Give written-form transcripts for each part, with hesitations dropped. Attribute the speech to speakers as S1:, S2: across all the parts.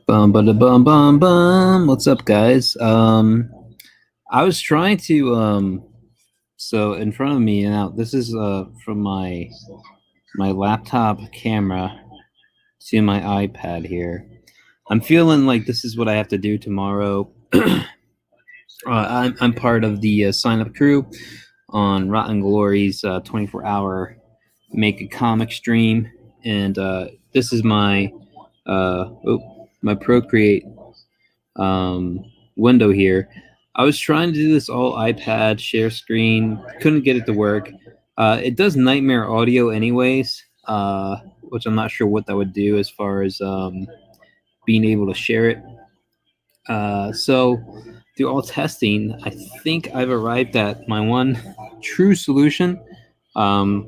S1: Bum ba da bum bum bum. What's up, guys? I was trying to So in front of me now, this is from my laptop camera to my iPad here. I'm feeling like this is what I have to do tomorrow. I'm part of the sign up crew on Rotten Glory's 24-hour make a comic stream, and this is my Procreate window here. I was trying to do this all iPad share screen, couldn't get it to work. It does nightmare audio anyways, which I'm not sure what that would do as far as being able to share it. So through all testing, I think I've arrived at my one true solution. Um,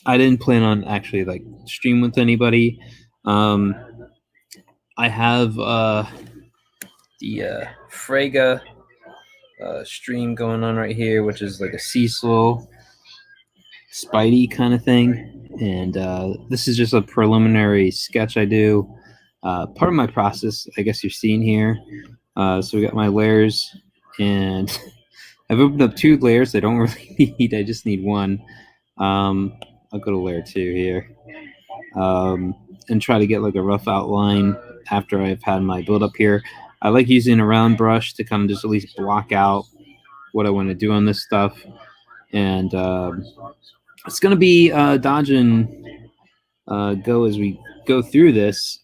S1: I didn't plan on actually like stream with anybody. Um, I have the Frega stream going on right here, which is like a Cecil Spidey kind of thing. And this is just a preliminary sketch I do. Part of my process, I guess you're seeing here. So we got my layers, and I've opened up 2 layers I don't really need. I just need one. I'll go to layer 2 here, and try to get like a rough outline after I've had my build up here. I like using a round brush to kind of just at least block out what I want to do on this stuff. And it's going to be dodge and go as we go through this,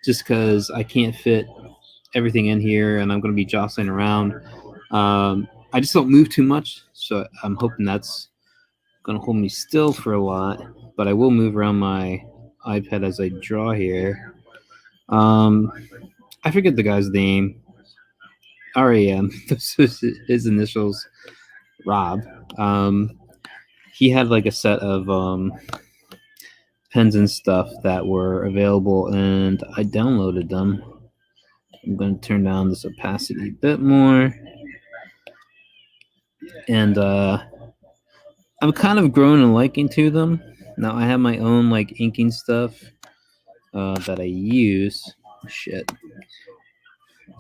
S1: just because I can't fit everything in here and I'm going to be jostling around. I just don't move too much, so I'm hoping that's going to hold me still for a lot, but I will move around my iPad as I draw here. I forget the guy's name. RAM. This is his initials. Rob. He had like a set of pens and stuff that were available, and I downloaded them. I'm going to turn down this opacity a bit more, and I'm kind of growing a liking to them. Now I have my own like inking stuff that I use. Shit.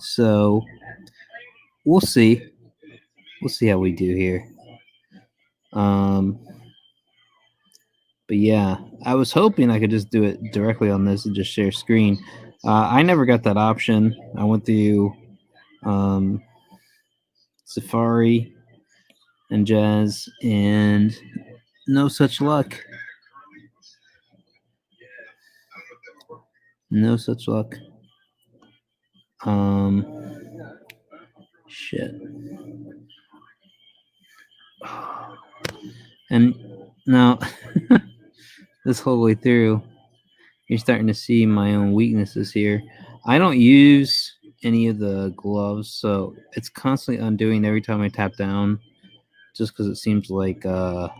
S1: So we'll see. We'll see how we do here. But yeah, I was hoping I could just do it directly on this and just share screen. I never got that option. I went through Safari and Jazz, and no such luck. No such luck. Shit. And now, this whole way through, you're starting to see my own weaknesses here. I don't use any of the gloves, so it's constantly undoing every time I tap down, just because it seems like my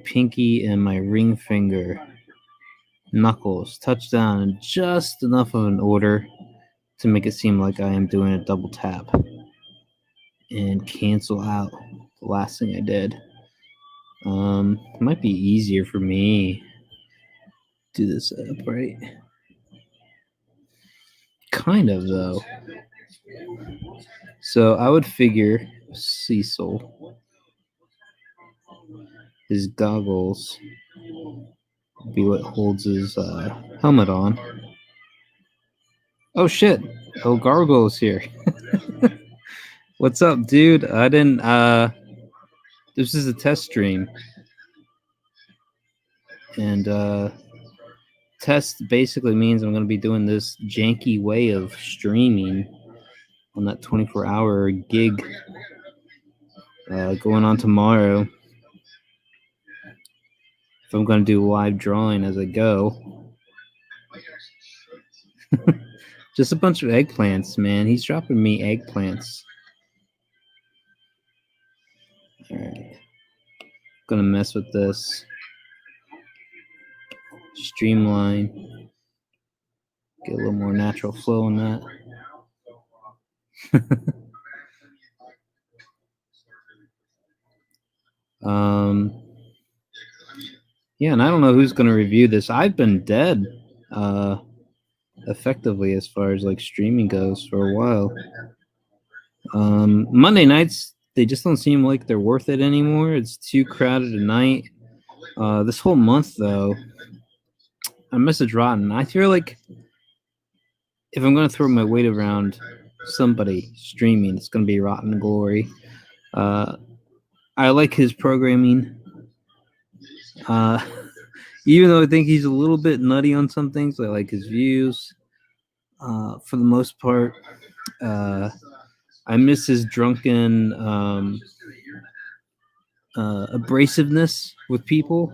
S1: pinky and my ring finger knuckles touch down in just enough of an order to make it seem like I am doing a double tap and cancel out the last thing I did. It might be easier for me to do this upright. Kind of, though. So I would figure Cecil, his goggles, would be what holds his helmet on. Oh shit! El Gargoyle's here. What's up, dude? I didn't. This is a test stream, and test basically means I'm going to be doing this janky way of streaming on that 24-hour gig going on tomorrow. If I'm going to do live drawing as I go. Just a bunch of eggplants, man. He's dropping me eggplants. Alright. Gonna mess with this. Streamline. Get a little more natural flow on that. Yeah, and I don't know who's going to review this. I've been dead, uh, effectively as far as like streaming goes for a while. Monday nights they just don't seem like they're worth it anymore. It's too crowded at night. This whole month though, I message Rotten. I feel like if I'm going to throw my weight around somebody streaming, it's going to be Rotten Glory. Uh, I like his programming. Uh, even though I think he's a little bit nutty on some things, I like his views. For the most part, uh, I miss his drunken abrasiveness with people,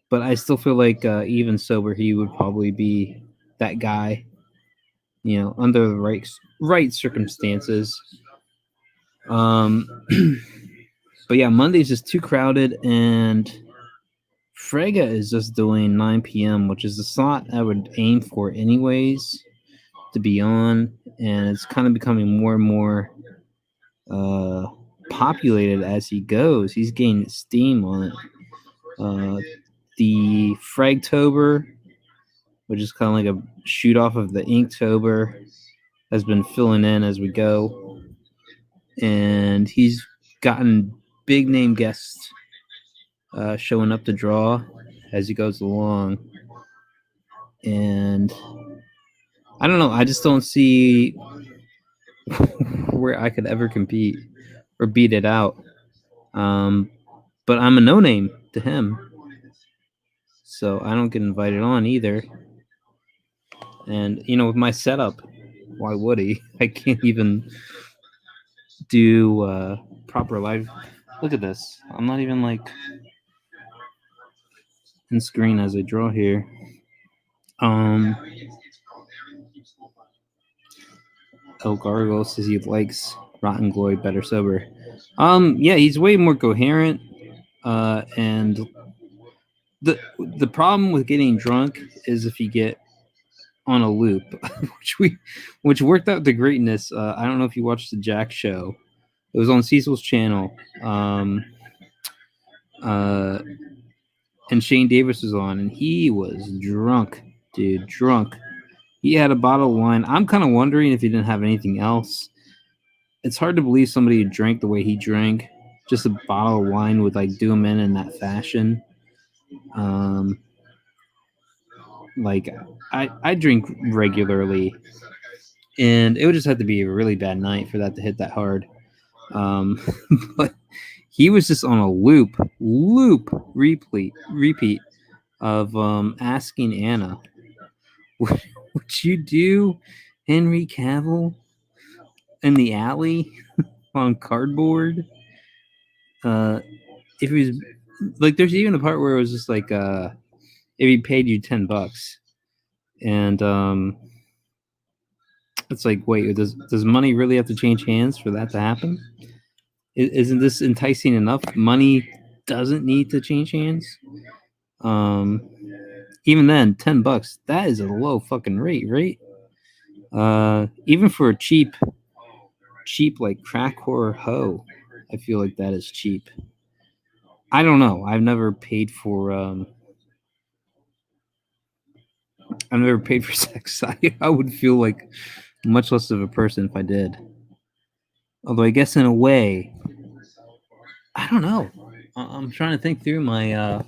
S1: but I still feel like even sober, he would probably be that guy. You know, under the right circumstances. Um, but yeah, Monday's just too crowded, and Frega is just doing 9 p.m., which is the slot I would aim for anyways to be on, and it's kind of becoming more and more uh, populated as he goes. He's gaining steam on it. The Fragtober, which is kind of like a shoot off of the Inktober, has been filling in as we go, and he's gotten big name guests showing up to draw as he goes along. And I don't know. I just don't see where I could ever compete or beat it out. But I'm a no name to him, so I don't get invited on either. And you know, with my setup, why would he? I can't even do proper live. Look at this. I'm not even like in screen as I draw here. Um, El Gargo says he likes Rotten Glory better sober. Yeah, he's way more coherent. And the problem with getting drunk is if you get on a loop, which worked out to greatness. I don't know if you watched the Jack show. It was on Cecil's channel. Uh, and Shane Davis was on, and he was drunk, dude, drunk. He had a bottle of wine. I'm kind of wondering if he didn't have anything else. It's hard to believe somebody who drank the way he drank, just a bottle of wine would like do him in that fashion. Um, like I drink regularly, and it would just have to be a really bad night for that to hit that hard. Um, but he was just on a repeat of asking Anna, would you do Henry Cavill in the alley on cardboard? If he was like, there's even a part where it was just like, if he paid you $10, and it's like, wait, does money really have to change hands for that to happen? Isn't this enticing enough? Money doesn't need to change hands. Um, Even then, $10, that is a low fucking rate, right? Even for a cheap like crack whore hoe, I feel like that is cheap. I don't know. I've never paid for sex. I would feel like much less of a person if I did. Although I guess in a way, I don't know. I'm trying to think through my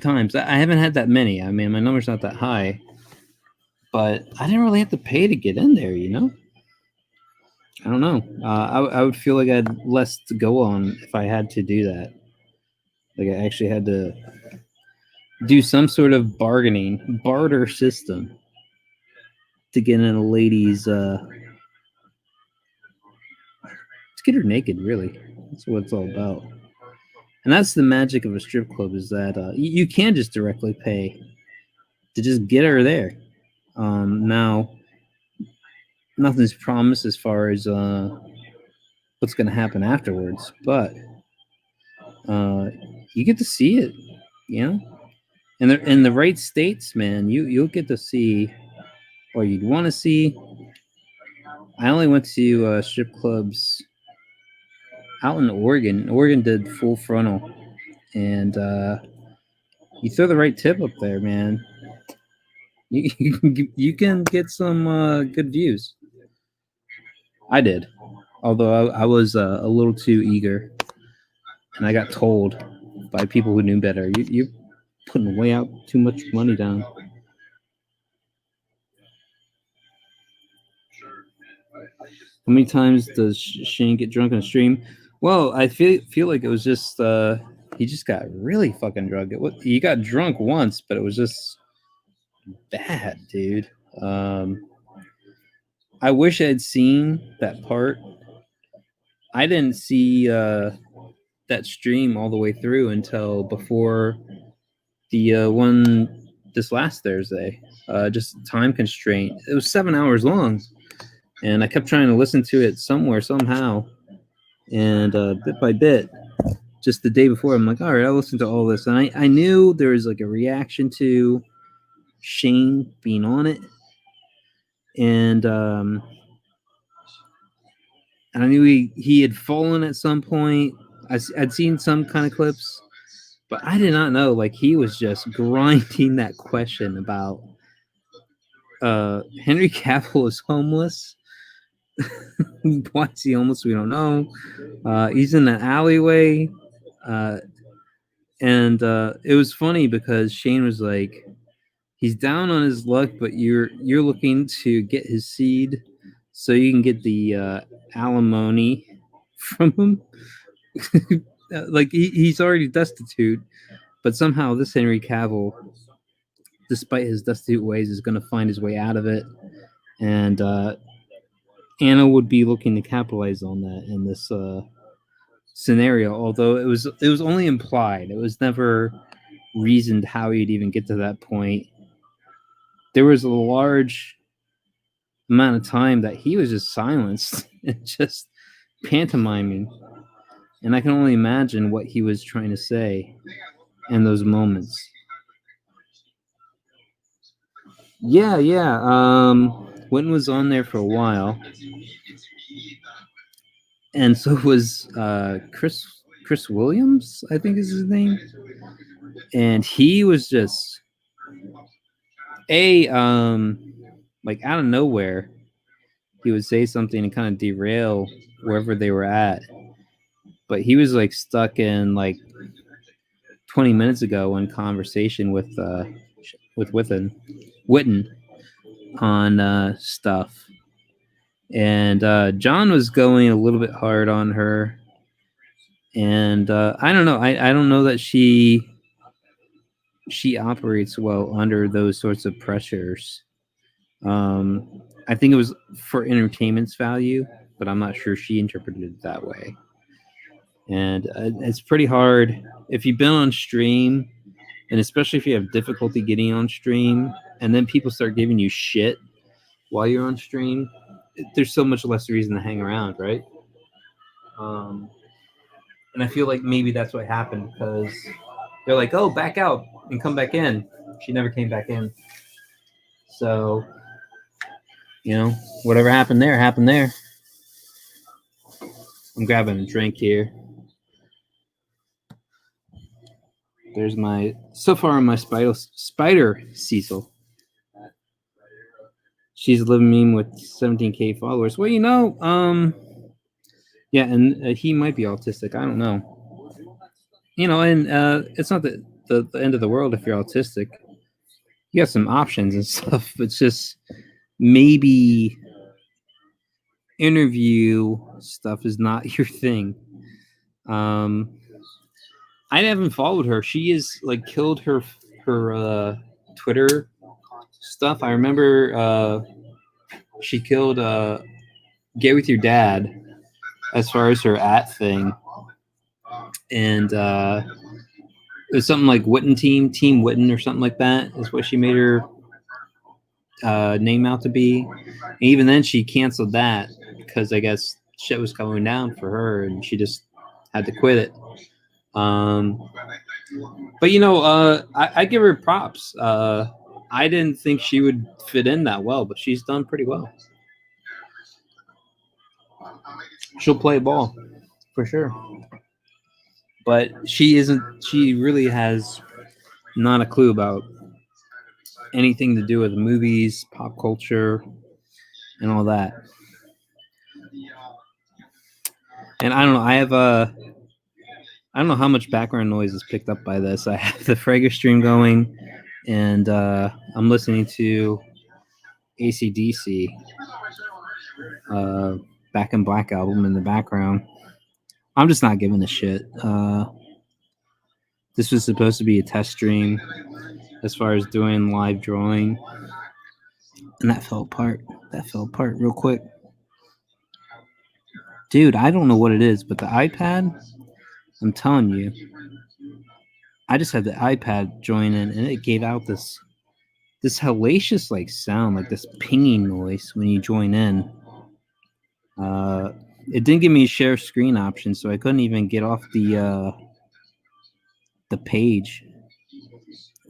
S1: times. I haven't had that many. I mean, my number's not that high, but I didn't really have to pay to get in there. You know, I don't know. I would feel like I had less to go on if I had to do that. Like I actually had to do some sort of barter system to get in a lady's to get her naked. Really, that's what it's all about. And that's the magic of a strip club, is that you can just directly pay to just get her there. Now, nothing's promised as far as what's going to happen afterwards, but you get to see it, you know. And in the right states, man, you'll get to see what you'd want to see. I only went to strip clubs out in Oregon. Oregon did full frontal, and you throw the right tip up there, man. You can get some good views. I did, although I was a little too eager, and I got told by people who knew better. You're putting way out too much money down. How many times does Shane get drunk on stream? Well, I feel like it was just he just got really fucking drunk. He got drunk once, but it was just bad, dude. I wish I had seen that part. I didn't see that stream all the way through until before the one this last Thursday. Just time constraint. It was 7 hours long, and I kept trying to listen to it somewhere somehow, and bit by bit. Just the day before, I'm like, all right, I'll listen to all this, and I knew there was like a reaction to Shane being on it, and I knew he had fallen at some point. I'd seen some kind of clips, but I did not know like he was just grinding that question about Henry Cavill is homeless. Why is he homeless? We don't know. He's in the alleyway, and it was funny because Shane was like, he's down on his luck, but you're looking to get his seed so you can get the alimony from him. Like he's already destitute, but somehow this Henry Cavill, despite his destitute ways, is going to find his way out of it, and Anna would be looking to capitalize on that in this scenario. Although it was only implied; it was never reasoned how he'd even get to that point. There was a large amount of time that he was just silenced and just pantomiming, and I can only imagine what he was trying to say in those moments. Yeah. Witten was on there for a while, and so was Chris Williams, I think is his name, and he was just like out of nowhere, he would say something and kind of derail wherever they were at. But he was like stuck in like 20 minutes ago in conversation with Witten on stuff, and John was going a little bit hard on her, and I don't know. I don't know that she operates well under those sorts of pressures. I think it was for entertainment's value, but I'm not sure she interpreted it that way. And it's pretty hard if you've been on stream, and especially if you have difficulty getting on stream, and then people start giving you shit while you're on stream. There's so much less reason to hang around, right? And I feel like maybe that's what happened because they're like, "Oh, back out and come back in." She never came back in. So, whatever happened there, happened there. I'm grabbing a drink here. There's my spider Cecil. She's a living meme with 17K followers. Well, yeah, and he might be autistic. I don't know. And it's not the end of the world if you're autistic. You got some options and stuff. It's just maybe interview stuff is not your thing. I haven't followed her. She is like killed her Twitter stuff. I remember she killed Get With Your Dad as far as her thing, and it was something like Witten Team Witten or something like that is what she made her name out to be. And even then, she canceled that because I guess shit was going down for her, and she just had to quit it. But I give her props. I didn't think she would fit in that well, but she's done pretty well. She'll play ball for sure. but she isn't. She really has not a clue about anything to do with movies, pop culture, and all that. And I don't know. I don't know how much background noise is picked up by this. I have the Frege stream going, and I'm listening to AC/DC, Back in Black album in the background. I'm just not giving a shit. This was supposed to be a test stream as far as doing live drawing, and that fell apart. That fell apart real quick. Dude, I don't know what it is, but the iPad, I'm telling you, I just had the iPad join in, and it gave out this hellacious like sound, like this pinging noise when you join in. It didn't give me a share screen option, so I couldn't even get off the page.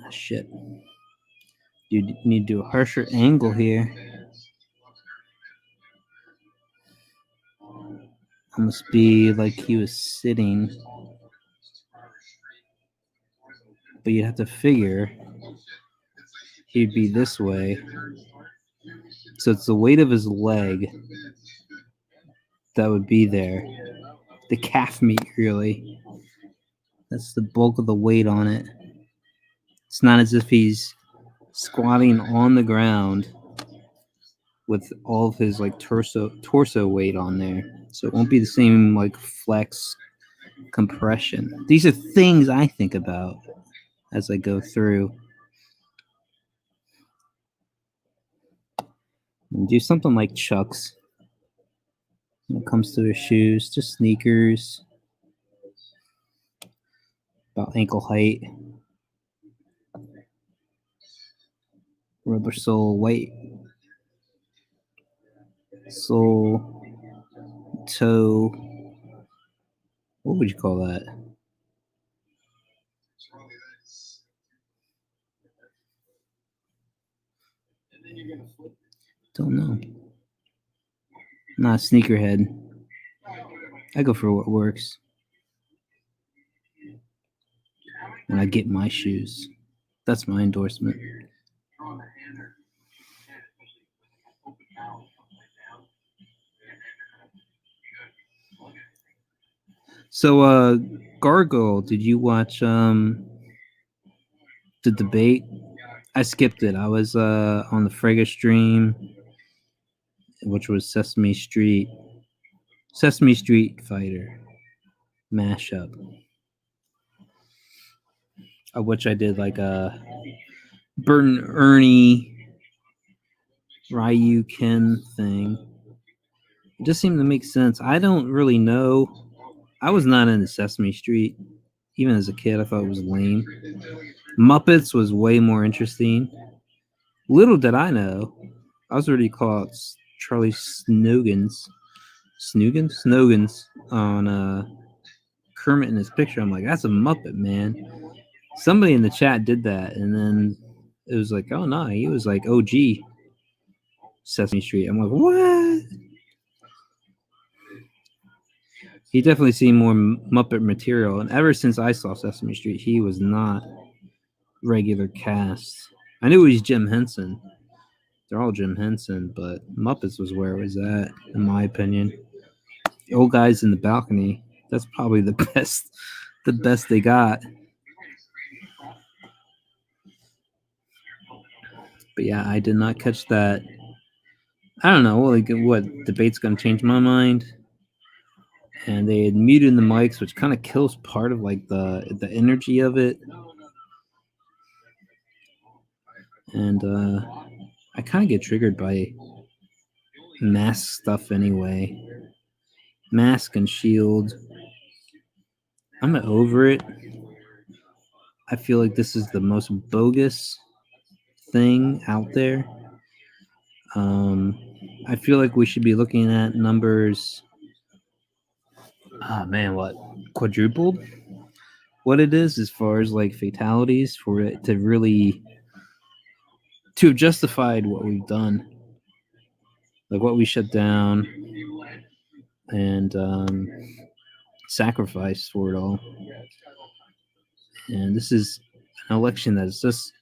S1: Oh, shit. You need to do a harsher angle here. Must be like he was sitting. But you'd have to figure he'd be this way. So it's the weight of his leg that would be there. The calf meat, really. That's the bulk of the weight on it. It's not as if he's squatting on the ground with all of his like torso weight on there. So it won't be the same like flex compression. These are things I think about as I go through. And do something like Chuck's when it comes to their shoes, just sneakers, about ankle height, rubber sole, white sole, toe. What would you call that? Don't know. Not a sneakerhead. I go for what works. When I get my shoes. That's my endorsement. So, Gargoyle, did you watch the debate? I skipped it. I was on the Frege stream, which was Sesame Street Fighter mashup, of which I did like a Bert and Ernie Ryu Ken thing. It just seemed to make sense. I don't really know. I was not into Sesame Street. Even as a kid, I thought it was lame. Muppets was way more interesting. Little did I know, I was already called Charlie Snoggins on Kermit in his picture. I'm like, that's a Muppet, man. Somebody in the chat did that, and then it was like, oh no, he was like OG Sesame Street. I'm like, what? He definitely seen more Muppet material, and ever since I saw Sesame Street, he was not regular cast. I knew he was Jim Henson. They're all Jim Henson, but Muppets was where it was at, in my opinion. The old guys in the balcony, that's probably the best they got. But yeah, I did not catch that. I don't know, like what debate's gonna change my mind. And they had muted the mics, which kind of kills part of like the energy of it. And I kind of get triggered by mask stuff anyway. Mask and Shield. I'm over it. I feel like this is the most bogus thing out there. I feel like we should be looking at numbers. What quadrupled? What it is as far as like fatalities for it to really to have justified what we've done, like what we shut down, and sacrificed for it all. And this is an election that's just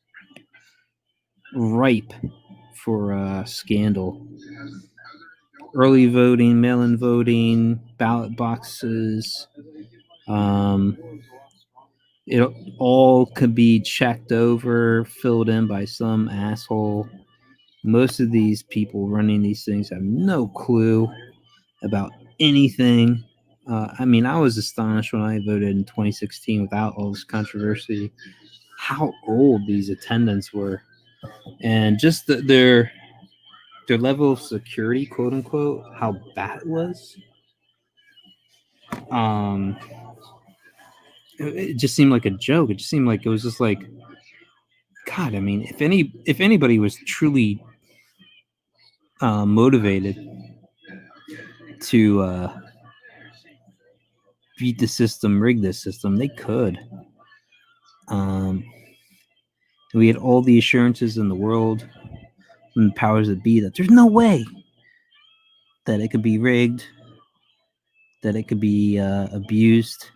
S1: ripe for scandal. Early voting, mail-in voting, ballot boxes. Um, it all could be checked over, filled in by some asshole. Most of these people running these things have no clue about anything. I mean, I was astonished when I voted in 2016 without all this controversy, how old these attendants were, and just their level of security, quote unquote, how bad it was. Um, it just seemed like a joke. It just seemed like it was just like, God. I mean, if anybody was truly motivated to beat the system, rig the system, they could. We had all the assurances in the world from the powers that be that there's no way that it could be rigged, that it could be abused,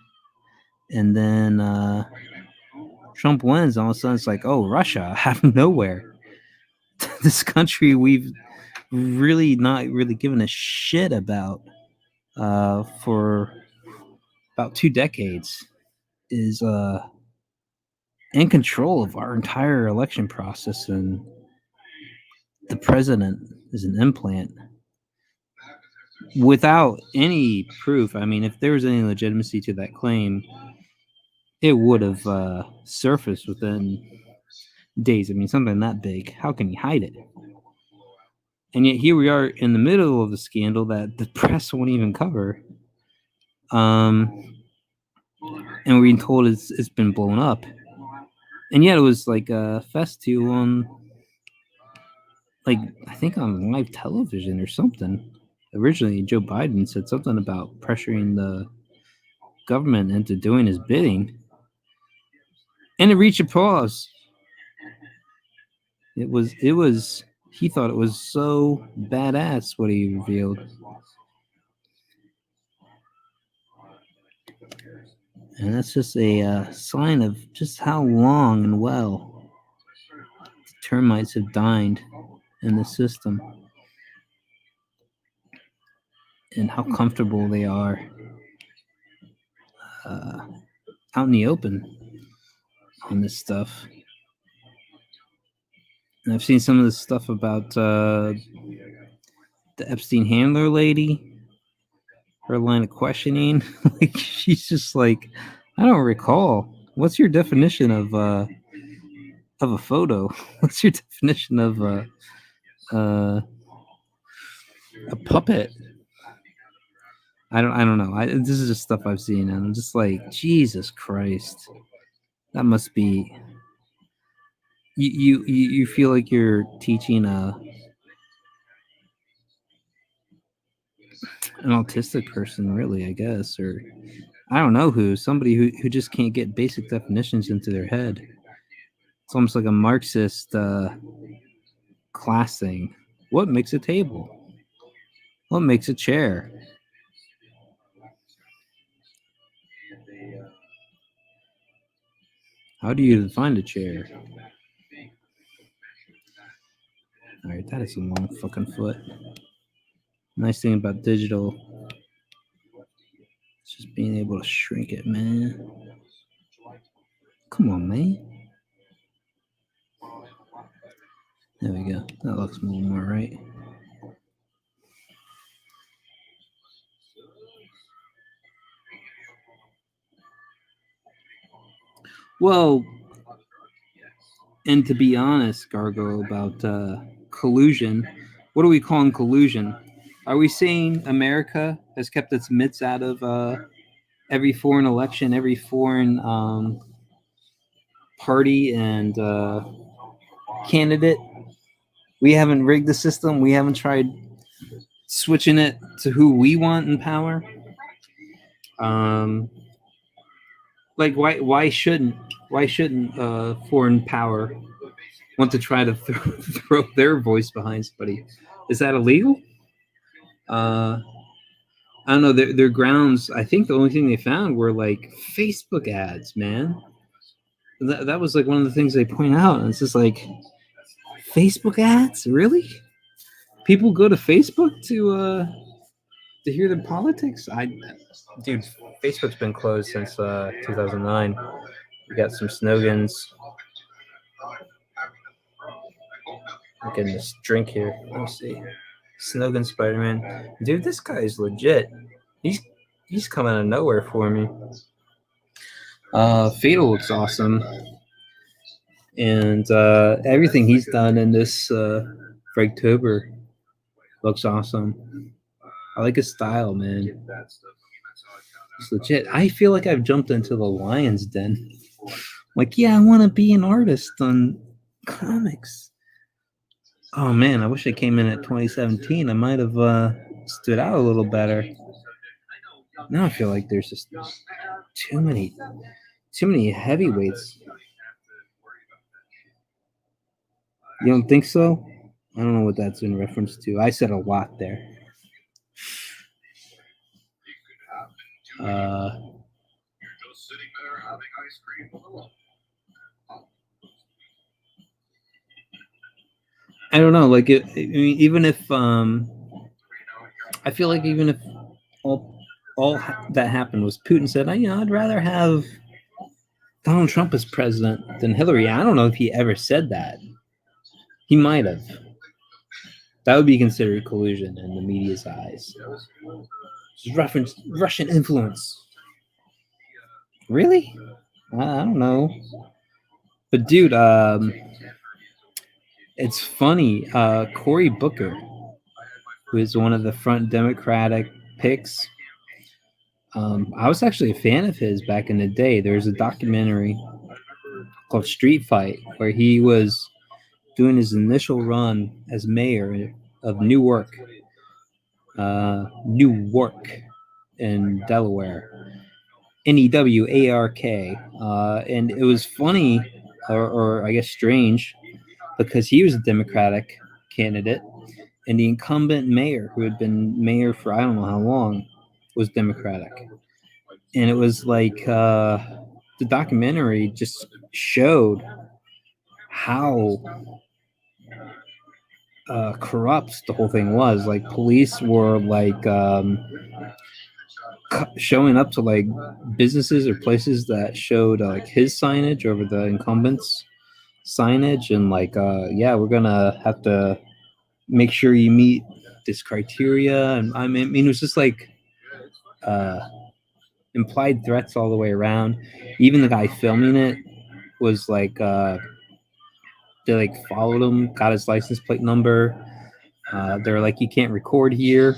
S1: and then Trump wins. All of a sudden, it's like, oh, Russia out of nowhere. This country we've really not really given a shit about for about 2 decades is in control of our entire election process, and the president is an implant without any proof. I mean, if there was any legitimacy to that claim, it would have surfaced within days. I mean, something that big, how can you hide it? And yet here we are in the middle of the scandal that the press won't even cover. And we're being told it's been blown up. And yet it was like a festu on, like, I think on live television or something. Originally, Joe Biden said something about pressuring the government into doing his bidding. And it reached applause. It was, he thought it was so badass what he revealed. And that's just a sign of just how long and well the termites have dined in the system and how comfortable they are out in the open on this stuff. And I've seen some of this stuff about the Epstein handler lady, her line of questioning. Like, she's just like, I don't recall. What's your definition of a photo? What's your definition of a puppet? I don't know. This is just stuff I've seen, and I'm just like, Jesus Christ, that must be. You feel like you're teaching an autistic person, really, I guess, or I don't know who, somebody who just can't get basic definitions into their head. It's almost like a Marxist class thing. What makes a table? What makes a chair? How do you define a chair? All right, that is a long fucking foot. Nice thing about digital, it's just being able to shrink it, man. Come on, man. There we go. That looks a little more right. Well, and to be honest, Gargo, about collusion, what are we calling collusion? Are we saying America has kept its mitts out of every foreign election, every foreign party and candidate? We haven't rigged the system. We haven't tried switching it to who we want in power. Like, why shouldn't foreign power want to try to throw their voice behind somebody? Is that illegal? I I don't know. Their grounds. I think the only thing they found were like Facebook ads, man. That was like one of the things they point out, and it's just like Facebook ads, really? People go to Facebook to hear the politics? Dude, Facebook's been closed since 2009. We got some Snogans. I'm getting this drink here. Let me see. Snogan Spider-Man. Dude, this guy is legit. He's coming out of nowhere for me. Fatal looks awesome. And everything he's done in this breaktober looks awesome. I like his style, man. It's legit. I feel like I've jumped into the lion's den. Like, yeah, I want to be an artist on comics. Oh man, I wish I came in at 2017. I might have stood out a little better. Now I feel like there's just too many heavyweights. You don't think so? I don't know what that's in reference to. I said a lot there. I don't know. Like, I mean, even if I feel like even if all that happened was Putin said, I'd rather have Donald Trump as president than Hillary. I don't know if he ever said that. He might have. That would be considered collusion in the media's eyes. Russian influence. Really? I don't know. But dude, it's funny. Cory Booker, who is one of the front Democratic picks, I was actually a fan of his back in the day. There's a documentary called Street Fight where he was doing his initial run as mayor of Newark in Delaware, Newark, and it was funny, or I guess strange, because he was a Democratic candidate, and the incumbent mayor, who had been mayor for I don't know how long, was Democratic, and it was like the documentary just showed how corrupt the whole thing was. Like, police were like showing up to like businesses or places that showed like his signage over the incumbents' signage, and like, yeah, we're gonna have to make sure you meet this criteria. And I mean, it was just like implied threats all the way around. Even the guy filming it was like, they like followed him, got his license plate number. They're like, you can't record here.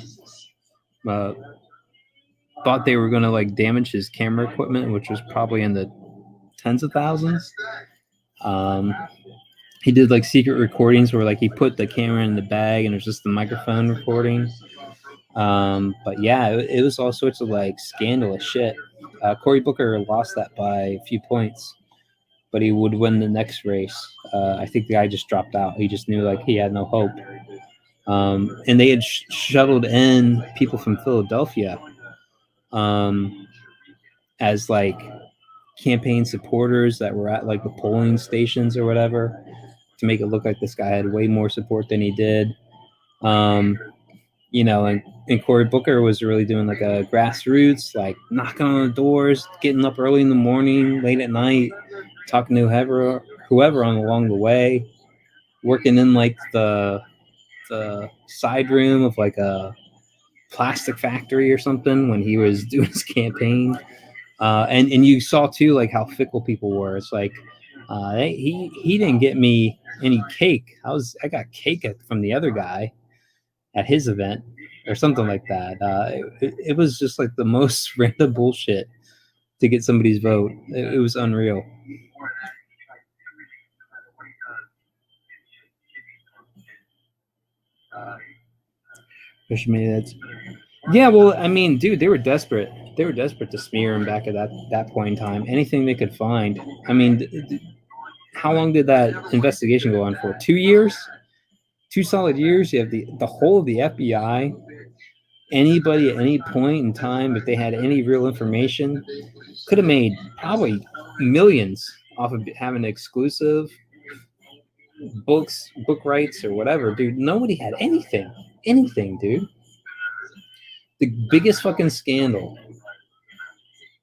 S1: Thought they were gonna like damage his camera equipment, which was probably in the tens of thousands. He did like secret recordings where like he put the camera in the bag and it was just the microphone recording. But yeah, it was all sorts of like scandalous shit. Cory Booker lost that by a few points, but he would win the next race. I think the guy just dropped out. He just knew like he had no hope. And they had shuttled in people from Philadelphia as like campaign supporters that were at like the polling stations or whatever, to make it look like this guy had way more support than he did. And Cory Booker was really doing like a grassroots, like knocking on the doors, getting up early in the morning, late at night, talking to whoever on along the way, working in like the side room of like a plastic factory or something when he was doing his campaign. And you saw too like how fickle people were. It's like, he didn't get me any cake. I got cake from the other guy at his event or something like that. It was just like the most random bullshit to get somebody's vote. It was unreal. Yeah, well, I mean, dude, they were desperate. They were desperate to smear him back at that point in time. Anything they could find. I mean, how long did that investigation go on for? 2 years? 2 solid years? You have the whole of the FBI anybody at any point in time, if they had any real information, could have made probably millions off of having exclusive book rights or whatever, dude. Nobody had anything, dude. The biggest fucking scandal,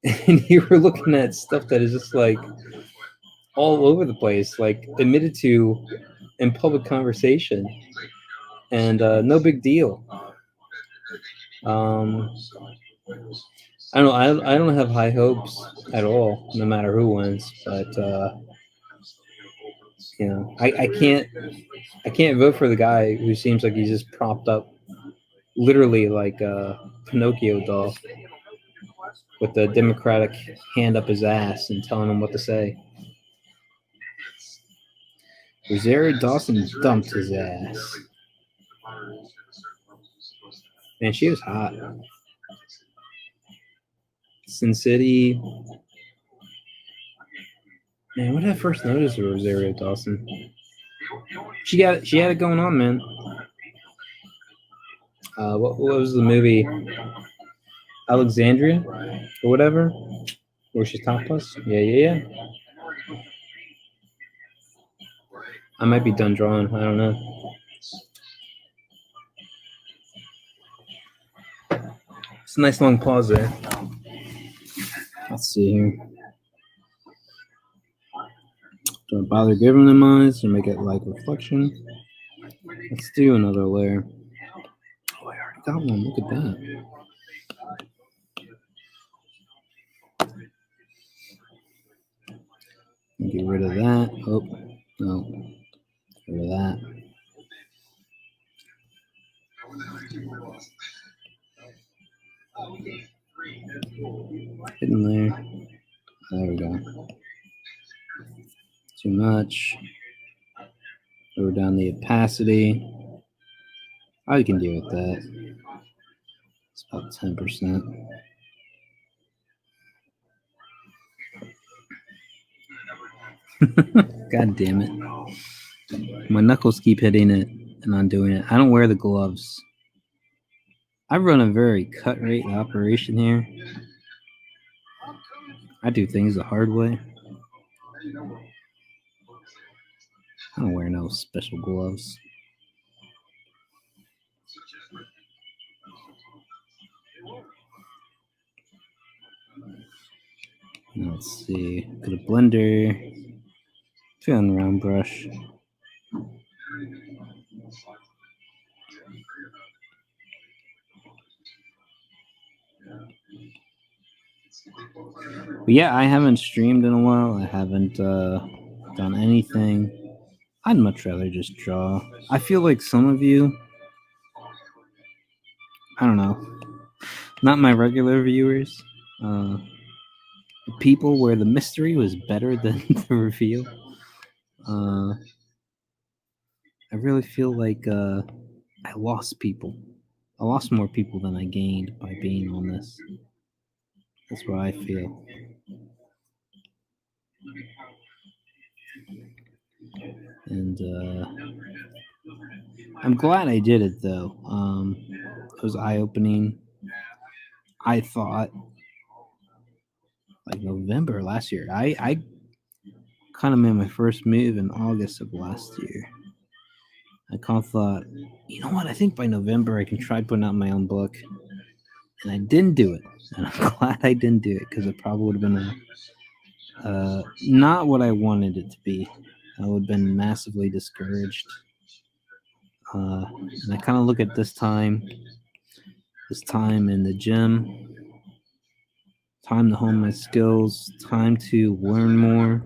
S1: and you were looking at stuff that is just like all over the place, like admitted to in public conversation, and no big deal. I don't know. I don't have high hopes at all, no matter who wins. But I can't vote for the guy who seems like he's just propped up, literally like a Pinocchio doll, with the Democratic hand up his ass and telling him what to say. Rosario Dawson dumped his ass. Man, she was hot. Sin City. Man, when did I first notice Rosario Dawson? She had it going on, man. What was the movie? Alexandria or whatever, where she's topless. Yeah. I might be done drawing. I don't know. It's a nice long pause there. Let's see here. Don't bother giving them eyes or make it like reflection. Let's do another layer. Oh, I already got one. Look at that. Get rid of that. Oh, no. Get rid of that. Hidden layer. There we go. Too much. Lower down the opacity. I can deal with that. It's about 10%. God damn it. My knuckles keep hitting it and undoing it. I don't wear the gloves. I run a very cut rate operation here. I do things the hard way. I don't wear no special gloves. Let's see. Got a blender. Feeling round brush. But yeah, I haven't streamed in a while. I haven't done anything. I'd much rather just draw. I feel like some of you, I don't know, not my regular viewers, people where the mystery was better than the reveal. I really feel like I lost people. I lost more people than I gained by being on this. That's what I feel. And I'm glad I did it, though. It was eye-opening. I thought, like November last year, I kind of made my first move in August of last year. I kind of thought, you know what? I think by November I can try putting out my own book. And I didn't do it. And I'm glad I didn't do it, because it probably would have been not what I wanted it to be. I would have been massively discouraged. And I kind of look at this time in the gym, time to hone my skills, time to learn more,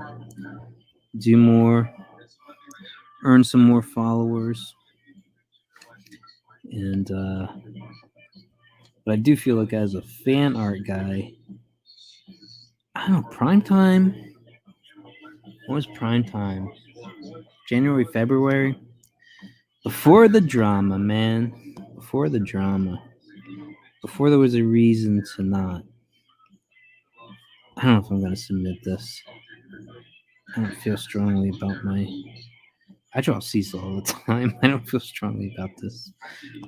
S1: do more, earn some more followers. And but I do feel like as a fan art guy, I don't know, prime time. What was prime time? January, February? Before the drama, man. Before the drama. Before there was a reason to not. I don't know if I'm going to submit this. I don't feel strongly about I draw Cecil all the time. I don't feel strongly about this.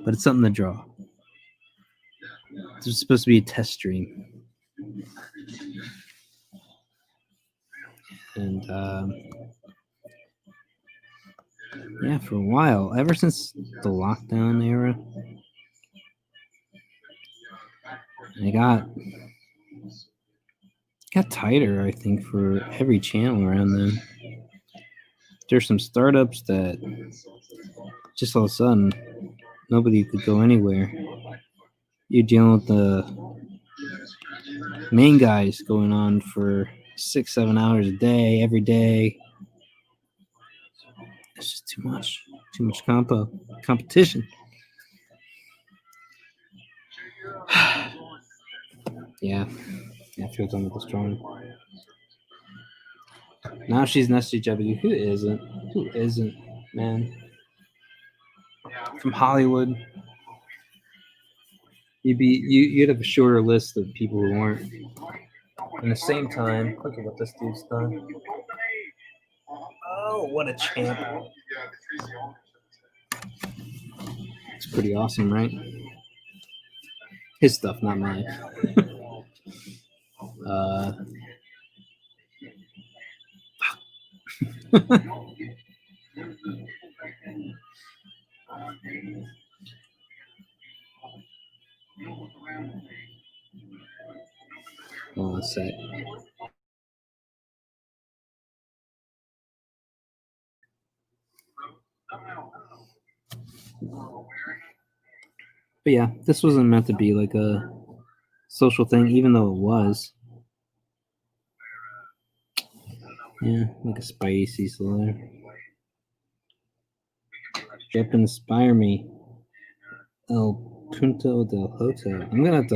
S1: But it's something to draw. This was supposed to be a test stream. And yeah, for a while, ever since the lockdown era, I got tighter, I think, for every channel around then. There's some startups that just all of a sudden nobody could go anywhere. You're dealing with the main guys going on for 6-7 hours a day, every day. It's just too much competition. Yeah, I feel done with this drawing. Now she's an SJW. Who isn't? Who isn't, man? From Hollywood, you'd have a shorter list of people who aren't. At the same time, look at what this dude's done. Oh, what a champ! It's pretty awesome, right? His stuff, not mine. Hold on a sec. But yeah, this wasn't meant to be like a social thing, even though it was. Yeah, like a spicy slur. Yep, inspire me. El Punto del Hotel. I'm gonna have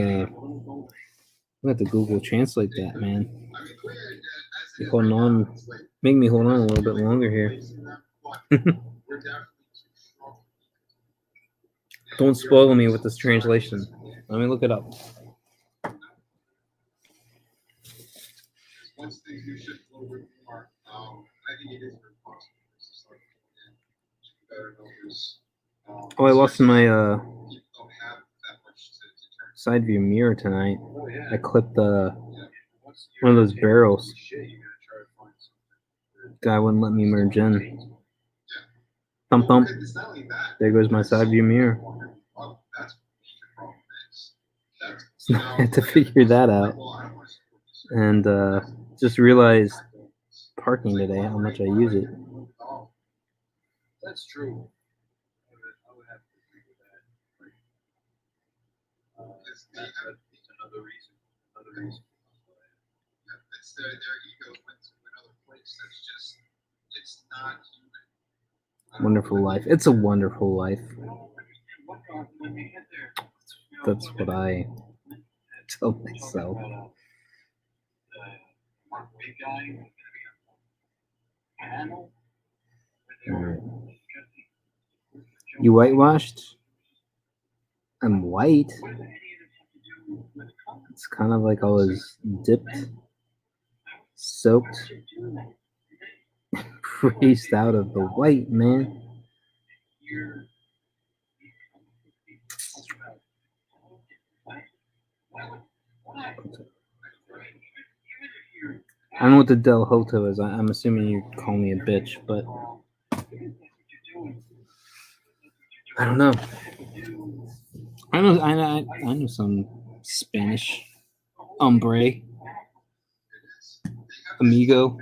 S1: to Google Translate that, man. Hold on, make me hold on a little bit longer here. Don't spoil me with this translation. Let me look it up. Oh, I lost my side view mirror tonight. I clipped one of those barrels. Guy wouldn't let me merge in. Thump thump. There goes my side view mirror. So I had to figure that out. And just realized parking today how much I use it. That's true. I would have to agree with that. It's another reason. It's their ego went to another place. That's just, it's not human. Wonderful life. It's a wonderful life. That's what I tell myself. Right. You whitewashed? I'm white. It's kind of like I was dipped, soaked, raised out of the white, man. I don't know what the Del Hoto is. I'm assuming you call me a bitch, but I don't know. I know some Spanish. Hombre. Amigo.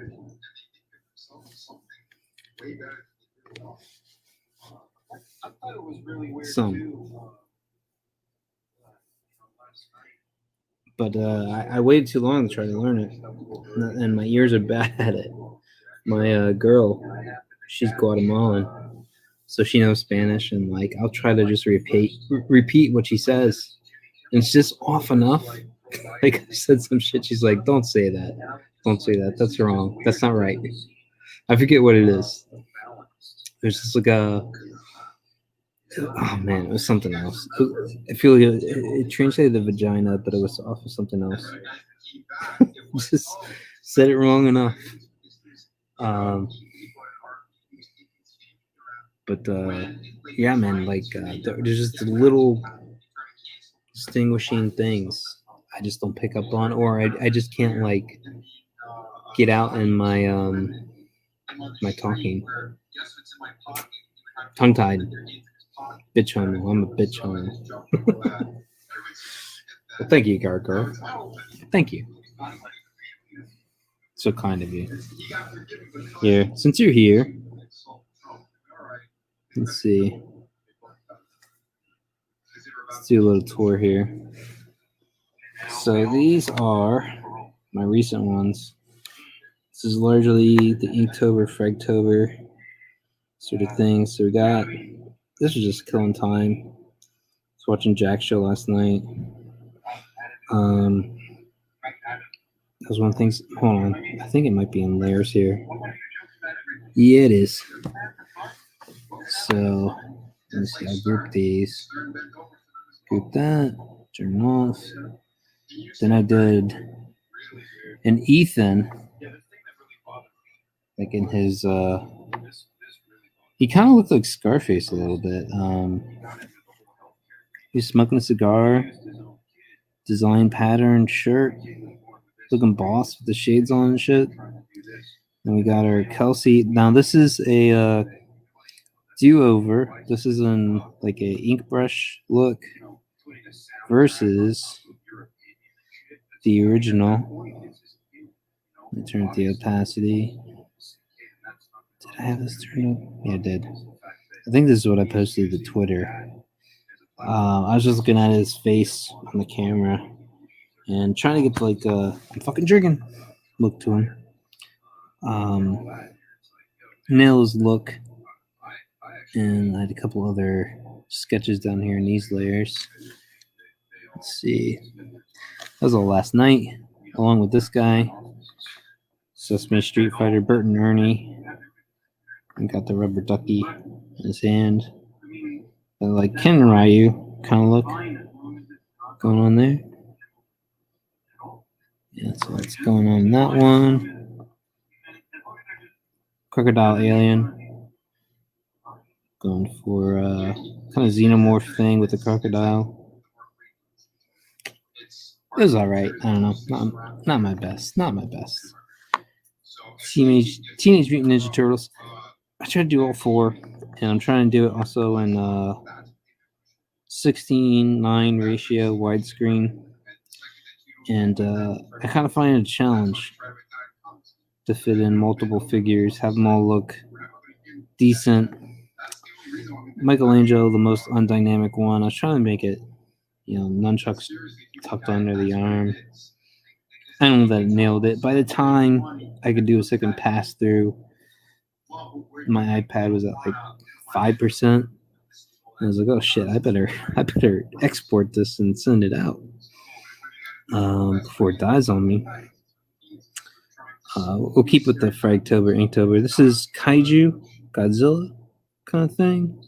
S1: Some. But I waited too long to try to learn it. And my ears are bad at it. My girl, she's Guatemalan. So she knows Spanish, and like I'll try to just repeat what she says. And it's just off enough. Like I said some shit, she's like, "Don't say that. Don't say that. That's wrong. That's not right." I forget what it is. There's just like oh man, it was something else. I feel like it translated the vagina, but it was off of something else. Just said it wrong enough. But yeah, man, like there's just little distinguishing things I just don't pick up on, or I just can't like get out in my my talking. Tongue tied. Bitch homo. I'm a bitch homo. Well, thank you, Gargoyle. Thank you. So kind of you. Here, since you're here, let's see. Let's do a little tour here. So these are my recent ones. This is largely the Inktober, Fragtober sort of thing. So we got, this was just killing time. I was watching Jack's show last night. That was one of the things. Hold on. I think it might be in layers here. Yeah, it is. So let me see. I'll group these. Group that. Turn off. Then I did an Ethan. Like in his he kind of looked like Scarface a little bit. He's smoking a cigar, design pattern shirt, looking boss with the shades on and shit. Then we got our Kelsey. Now this is a do-over. This is in like a ink brush look versus the original. Let me turn up the opacity. Did I have this turned up? Yeah, I did. I think this is what I posted to Twitter. I was just looking at his face on the camera and trying to get like I'm fucking drinking look to him. Nail's look, and I had a couple other sketches down here in these layers. Let's see. That was all last night, along with this guy, Sesame Street Fighter, Bert and Ernie. And got the rubber ducky in his hand. And like Ken and Ryu kind of look going on there. Yeah, so what's going on in that one? Crocodile Alien. Going for kind of xenomorph thing with the crocodile. It was alright. I don't know. Not my best. Not my best. Teenage Mutant Ninja Turtles. I try to do all four, and I'm trying to do it also in 16:9 ratio widescreen. And I kind of find it a challenge to fit in multiple figures, have them all look decent. Michelangelo, the most undynamic one. I was trying to make it, nunchucks tucked under the arm. I don't know that it nailed it. By the time I could do a second pass through, my iPad was at like 5%. I was like, oh shit, I better export this and send it out before it dies on me. We'll keep with the Fragtober, Inktober. This is Kaiju, Godzilla kind of thing.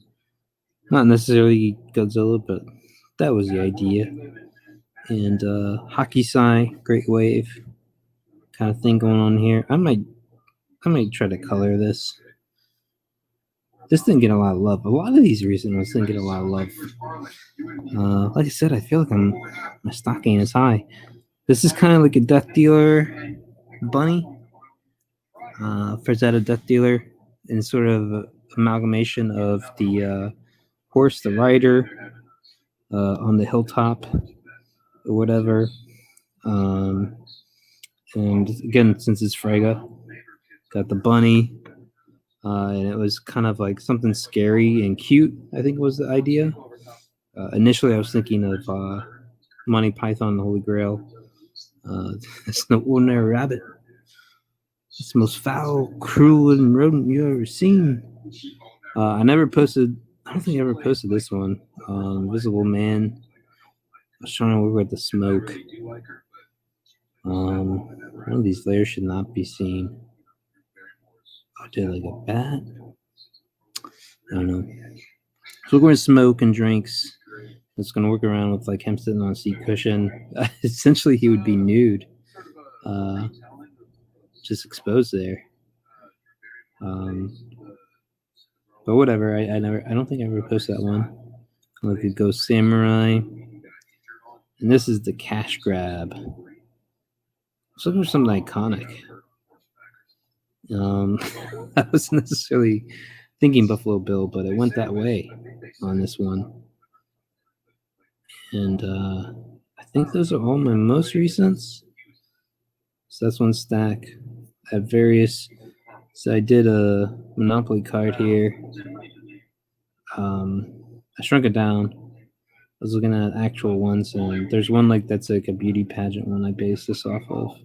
S1: Not necessarily Godzilla, but that was the idea. And Hockey Sai, Great Wave kind of thing going on here. I might try to color this. This didn't get a lot of love. A lot of these recent ones didn't get a lot of love. Like I said, I feel like my stocking is high. This is kind of like a Death Dealer bunny. Frazetta Death Dealer, and sort of amalgamation of the horse, the rider, on the hilltop, or whatever. And again, since it's Frega, got the bunny, and it was kind of like something scary and cute, I think was the idea. Initially, I was thinking of Monty Python and the Holy Grail. It's no ordinary rabbit. It's the most foul, cruel, and rodent you ever seen. I don't think I ever posted this one. Invisible Man. I was trying to work with the smoke. One of these layers should not be seen. I did like a bat. I don't know. So we're going to smoke and drinks. It's going to work around with like him sitting on a seat cushion. Essentially, he would be nude. Just exposed there. But whatever. I don't think I ever posted that one. Like a Ghost Samurai. And this is the cash grab. I was looking for something iconic. I wasn't necessarily thinking Buffalo Bill, but it went that way on this one. And I think those are all my most recents. So that's one stack. I have various. So I did a Monopoly card here. I shrunk it down. I was looking at actual ones, and there's one like that's like a beauty pageant one I based this off of.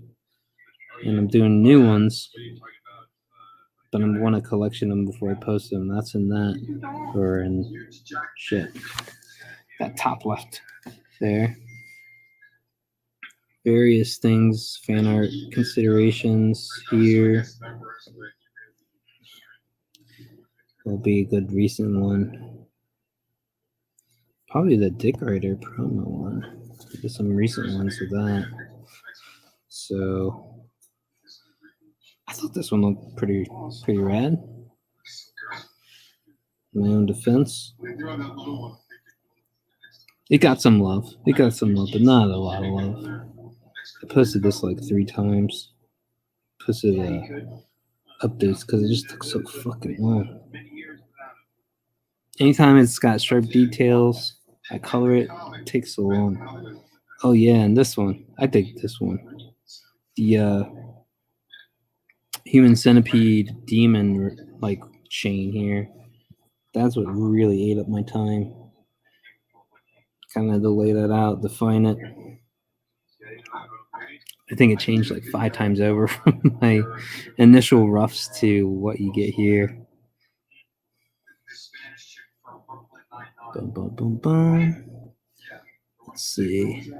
S1: And I'm doing new ones, but I want to collection them before I post them. That's in that, or in shit. That top left there. Various things, fan art considerations here. Will be a good recent one. Probably the Dick Rider promo one. There's some recent ones with that. So I thought this one looked pretty rad. My own defense. It got some love. But not a lot of love. I posted this like 3 times. Posted updates because it just took so fucking long. Anytime it's got sharp details, I color it. It takes so long. Oh yeah, and this one. I think this one. The human centipede demon like chain here. That's what really ate up my time. Kind of to lay that out, define it. I think it changed like 5 times over from my initial roughs to what you get here. Boom, boom, boom, boom. Let's see.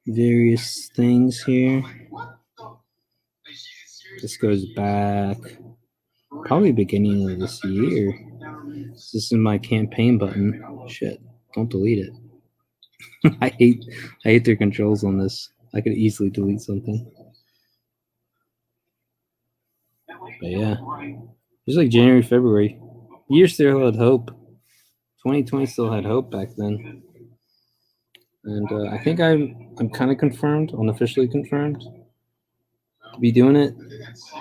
S1: Various things here. This goes back probably beginning of this year. This is my campaign button. Shit, don't delete it. I hate their controls on this. I could easily delete something. But yeah, it's like January, February. Year still had hope. 2020 still had hope back then. And I think I'm kind of confirmed, unofficially confirmed, to be doing it.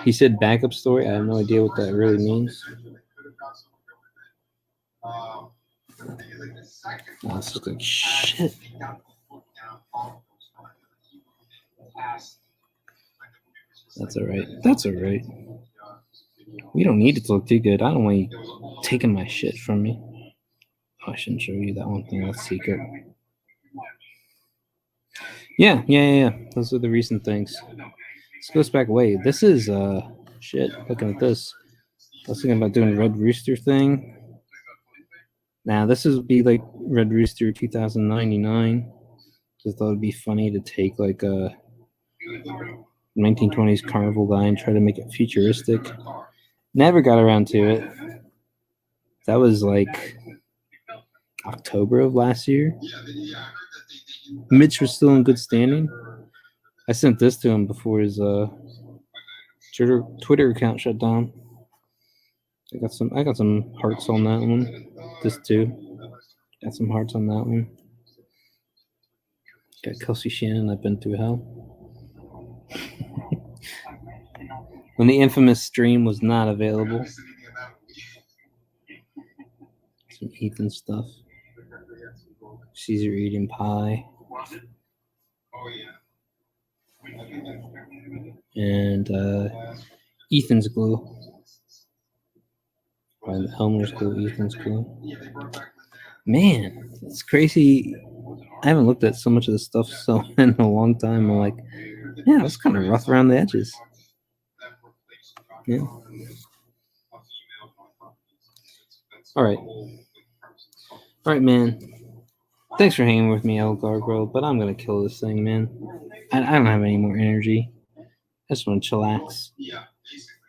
S1: He said backup story. I have no idea what that really means. Oh, this looks like shit. That's all right. We don't need it to look too good. I don't want you taking my shit from me. Oh, I shouldn't show you that one thing. That's secret. Yeah. Those are the recent things. This goes back way. This is shit. Looking at this, I was thinking about doing Red Rooster thing. Now this would be like Red Rooster 2099. Just thought it'd be funny to take like a 1920s carnival guy and try to make it futuristic. Never got around to it. That was like October of last year. Mitch was still in good standing. I sent this to him before his Twitter account shut down. I got some hearts on that one. This too. Got some hearts on that one. Got Kelsey Shannon. I've been through hell. When the infamous stream was not available. Some Ethan stuff. Caesar eating pie. And Ethan's glue. Elmer's glue, Ethan's glue. Man, it's crazy. I haven't looked at so much of this stuff in a long time. I'm like, yeah, it's kind of rough around the edges. Yeah. All right, man. Thanks for hanging with me, El Gargoyle, but I'm gonna kill this thing, man. I don't have any more energy. I just want to chillax.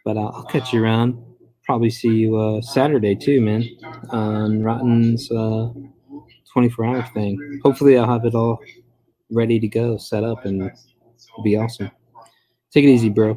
S1: But I'll catch you around. Probably see you Saturday too, man. On Rotten's 24-hour thing. Hopefully I'll have it all ready to go, set up, and it'll be awesome. Take it easy, bro.